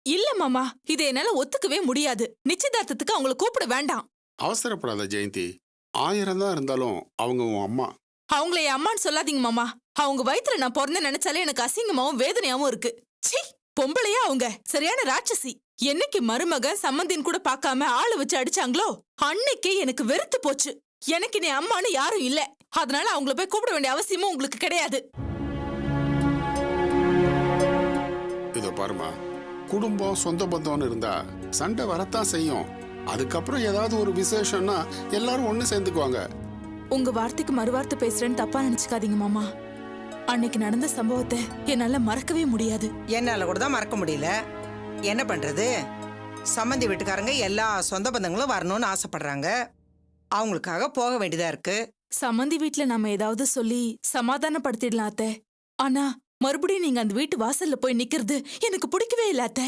இல்ல மாமா, இதை என்னால ஒத்துக்கவே முடியாது. நிச்சயதார்த்தத்துக்கு அவங்கள கூப்பிட வேண்டாம். அவசரப்படாத ஜெயந்தி. 1000 தான் இருந்தாலும் அவங்க உன் அம்மா. அவங்கள என் அம்மான்னு சொல்லாதீங்க மாமா. அவங்க வயித்துல நான் பிறந்த நினைச்சாலே எனக்கு அசிங்கமாவும் வேதனையாவும் இருக்கு. சீ, பொம்பளையா அவங்க சரியான ராட்சசி. என்னைக்கு மருமக சம்மந்தின்னு கூட பார்க்காம ஆளு வச்சு அடிச்சாங்களோ அன்னைக்கே எனக்கு வெறுத்து போச்சு. எனக்கு நீ அம்மான்னு யாரும் இல்ல. அதனால அவங்கள போய் கூப்பிட வேண்டிய அவசியமும் உங்களுக்கு கிடையாது. இதோ பாருமா, குடும்பம் சொந்த பந்தம்னு இருந்தா சண்டை வரத்தான் செய்யும். அதுக்கப்புறம் ஏதாவது ஒரு விசேஷம்னா எல்லாரும் ஒண்ணு சேர்ந்துக்குவாங்க. உங்க வார்த்தைக்கு மறுவார்த்தை பேசுறேன்னு தப்பா நினைச்சுக்காதீங்க மாமா. அன்னைக்கு நடந்த சம்பவத்தை என்னால மறக்கவே முடியாது. என்னால கூட தான் மறக்க முடியல. என்ன பண்றது, சம்மந்தி வீட்டுக்காரங்க எல்லா சொந்த பந்தங்களும் வரணும்னு ஆசைப்படுறாங்க. அவங்களுக்காக போக வேண்டியதா இருக்கு. சம்மந்தி வீட்ல நம்ம ஏதாவது சொல்லி சமாதானப்படுத்திடலாம் அத்தை. ஆனா மறுபடியும் நீங்க அந்த வீட்டு வாசல்ல போய் நிக்கிறது எனக்கு பிடிக்கவே இல்ல அத்தை.